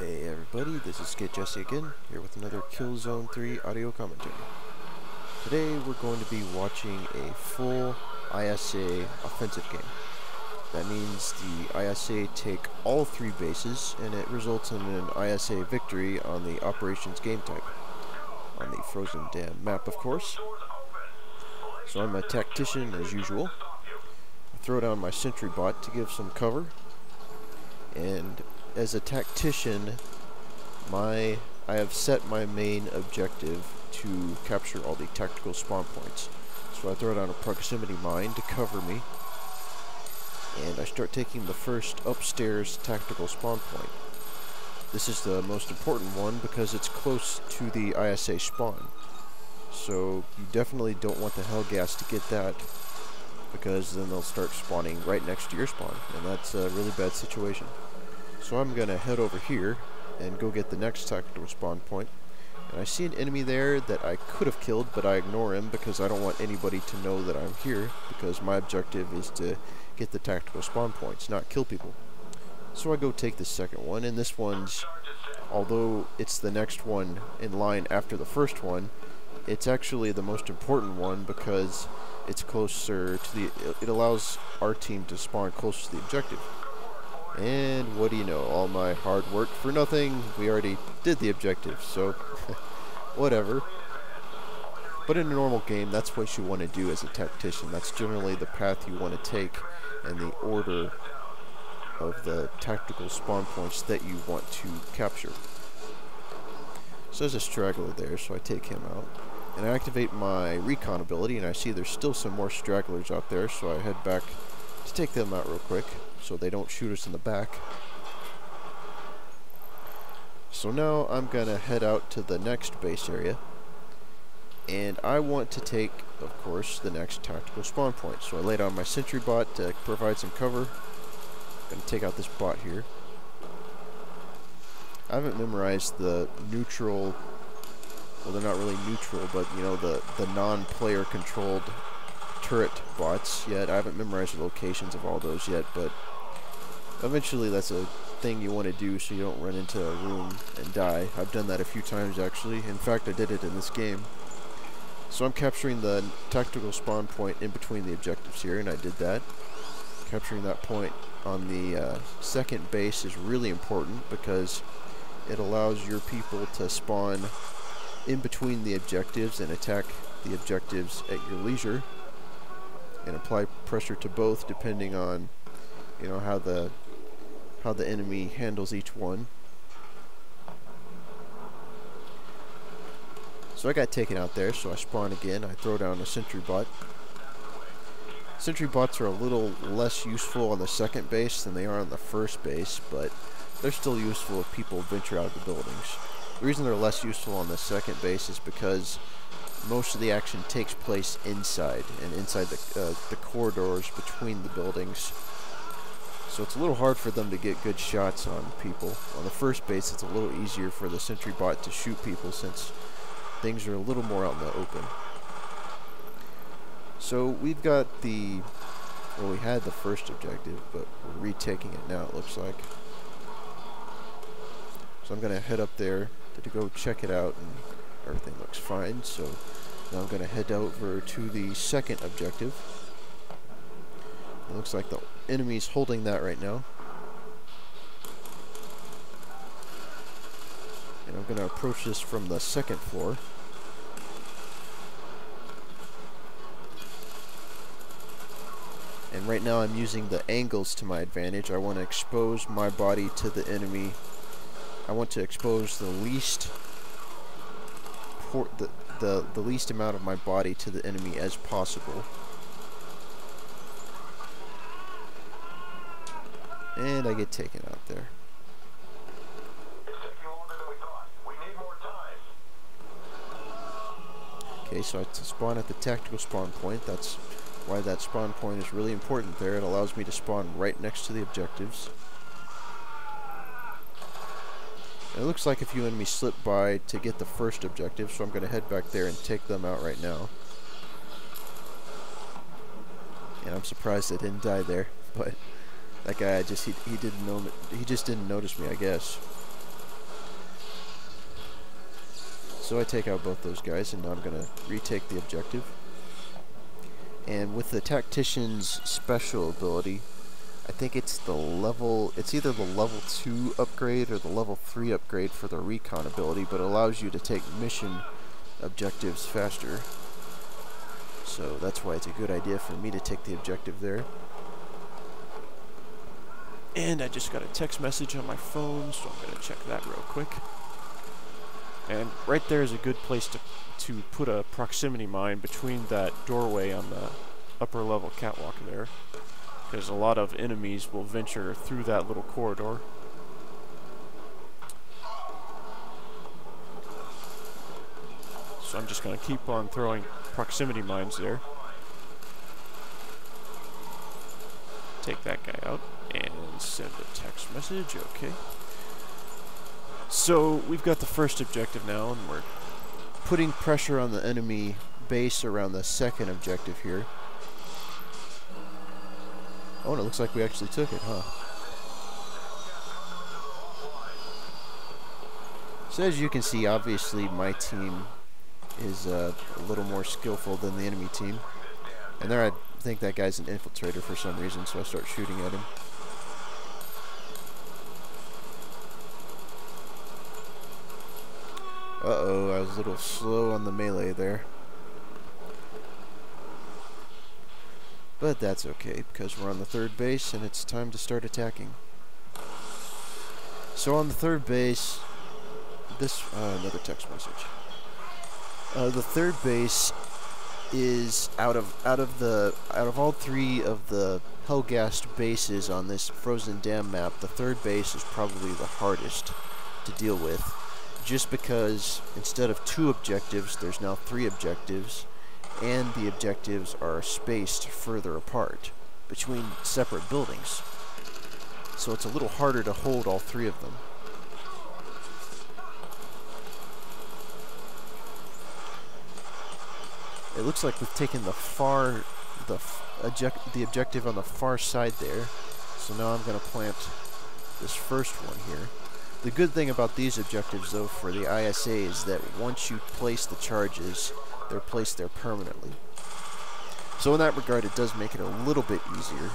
Hey everybody, this is GetJesse again, here with another Killzone 3 audio commentary. Today we're going to be watching a full ISA offensive game. That means the ISA take all three bases, and it results in an ISA victory on the operations game type. On the Frozen Dam map, of course. So I'm a tactician as usual. I throw down my sentry bot to give some cover, and as a tactician, I have set my main objective to capture all the tactical spawn points. So I throw down a proximity mine to cover me, and I start taking the first upstairs tactical spawn point. This is the most important one because it's close to the ISA spawn. So you definitely don't want the Hellgas to get that, because then they'll start spawning right next to your spawn, and that's a really bad situation. So I'm going to head over here and go get the next tactical spawn point. And I see an enemy there that I could have killed, but I ignore him because I don't want anybody to know that I'm here, because my objective is to get the tactical spawn points, not kill people. So I go take the second one, and this one's, although it's the next one in line after the first one, it's actually the most important one because it's closer to the, it allows our team to spawn close to the objective. And what do you know, all my hard work for nothing. We already did the objective, so whatever. But in a normal game, that's what you want to do as a tactician. That's generally the path you want to take and the order of the tactical spawn points that you want to capture. So there's a straggler there, so I take him out. And I activate my recon ability, and I see there's still some more stragglers out there, so I head back to take them out real quick, so they don't shoot us in the back. So now I'm gonna head out to the next base area, and I want to take, of course, the next tactical spawn point. So I lay down my sentry bot to provide some cover. I'm gonna take out this bot here. I haven't memorized the neutral, well, they're not really neutral, but you know, the non-player controlled turret bots yet. I haven't memorized the locations of all those yet, but eventually that's a thing you want to do so you don't run into a room and die. I've done that a few times actually. In fact, I did it in this game. So I'm capturing the tactical spawn point in between the objectives here, and I did that. Capturing that point on the second base is really important because it allows your people to spawn in between the objectives and attack the objectives at your leisure, and apply pressure to both depending on, you know, how the enemy handles each one. So I got taken out there, so I spawn again. I throw down a sentry bot. Sentry bots are a little less useful on the second base than they are on the first base, but they're still useful if people venture out of the buildings. The reason they're less useful on the second base is because most of the action takes place inside, and inside the corridors between the buildings. So it's a little hard for them to get good shots on people. On the first base, it's a little easier for the sentry bot to shoot people since things are a little more out in the open. So we've got the, well, we had the first objective, but we're retaking it now, it looks like. So I'm going to head up there to go check it out, and everything looks fine. So now I'm going to head over to the second objective. It looks like the enemy's holding that right now. And I'm going to approach this from the second floor. And right now I'm using the angles to my advantage. I want to expose my body to the enemy. I want to expose the least the least amount of my body to the enemy as possible. And I get taken out there. Okay, so I spawn at the tactical spawn point. That's why that spawn point is really important there. It allows me to spawn right next to the objectives. And it looks like a few enemies slipped by to get the first objective, so I'm going to head back there and take them out right now. And I'm surprised I didn't die there, but that guy, he just didn't notice me, I guess. So I take out both those guys, and now I'm going to retake the objective. And with the Tactician's special ability, I think it's either the level 2 upgrade or the level 3 upgrade for the recon ability, but it allows you to take mission objectives faster. So that's why it's a good idea for me to take the objective there. And I just got a text message on my phone, so I'm going to check that real quick. And right there is a good place to put a proximity mine between that doorway on the upper level catwalk there, because a lot of enemies will venture through that little corridor. So I'm just going to keep on throwing proximity mines there. Take that guy out and send a text message. Okay. So we've got the first objective now, and we're putting pressure on the enemy base around the second objective here. Oh, and it looks like we actually took it, huh? So as you can see, obviously my team is a little more skillful than the enemy team. And there I think that guy's an infiltrator for some reason, so I start shooting at him. Uh-oh, I was a little slow on the melee there. But that's okay, because we're on the third base and it's time to start attacking. So on the third base, another text message. The third base is out of all three of the Hellgast bases on this Frozen Dam map, the third base is probably the hardest to deal with. Just because instead of 2 objectives, there's now 3 objectives, and the objectives are spaced further apart between separate buildings. So it's a little harder to hold all 3 of them. It looks like we've taken the objective on the far side there. So now I'm going to plant this first one here. The good thing about these objectives, though, for the ISA is that once you place the charges, they're placed there permanently. So in that regard, it does make it a little bit easier.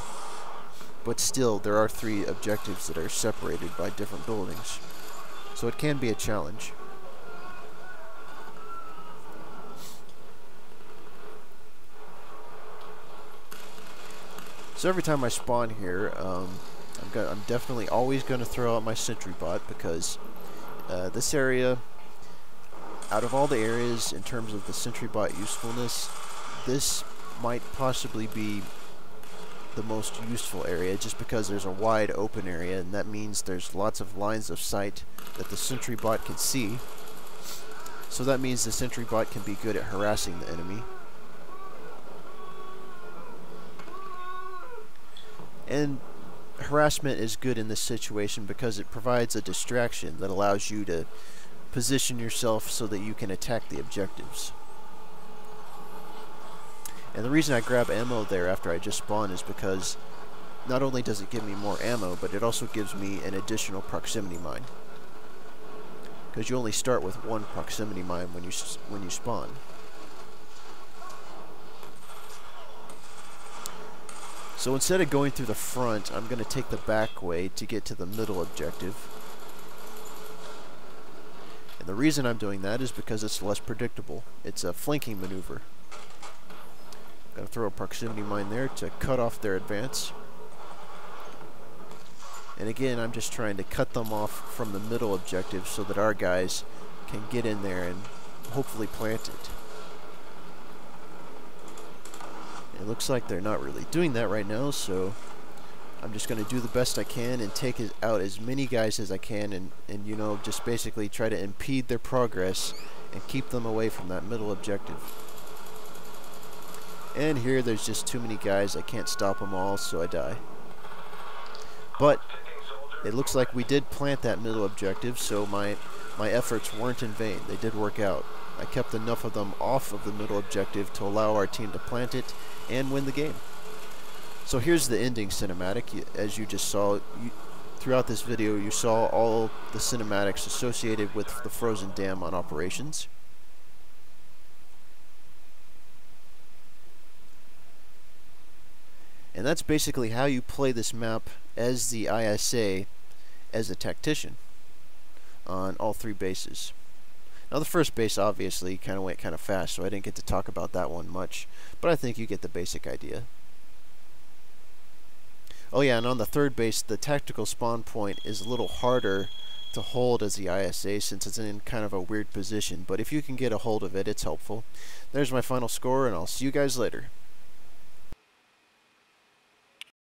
But still, there are 3 objectives that are separated by different buildings. So it can be a challenge. So every time I spawn here, I'm definitely always going to throw out my sentry bot, because this area, out of all the areas in terms of the sentry bot usefulness, this might possibly be the most useful area, just because there's a wide open area, and that means there's lots of lines of sight that the sentry bot can see. So that means the sentry bot can be good at harassing the enemy. And harassment is good in this situation because it provides a distraction that allows you to position yourself so that you can attack the objectives. And the reason I grab ammo there after I just spawned is because not only does it give me more ammo, but it also gives me an additional proximity mine. Because you only start with 1 proximity mine when you spawn. So instead of going through the front, I'm going to take the back way to get to the middle objective. And the reason I'm doing that is because it's less predictable. It's a flanking maneuver. I'm going to throw a proximity mine there to cut off their advance. And again, I'm just trying to cut them off from the middle objective so that our guys can get in there and hopefully plant it. It looks like they're not really doing that right now, so I'm just going to do the best I can and take out as many guys as I can and you know, just basically try to impede their progress and keep them away from that middle objective. And here there's just too many guys, I can't stop them all, so I die. But it looks like we did plant that middle objective, so my efforts weren't in vain. They did work out. I kept enough of them off of the middle objective to allow our team to plant it and win the game. So here's the ending cinematic. As you just saw, throughout this video, you saw all the cinematics associated with the Frozen Dam on operations. And that's basically how you play this map as the ISA as a tactician on all 3 bases. Now the first base obviously kind of went kind of fast, so I didn't get to talk about that one much, but I think you get the basic idea. Oh yeah, and on the 3rd base, the tactical spawn point is a little harder to hold as the ISA since it's in kind of a weird position, but if you can get a hold of it, it's helpful. There's my final score, and I'll see you guys later.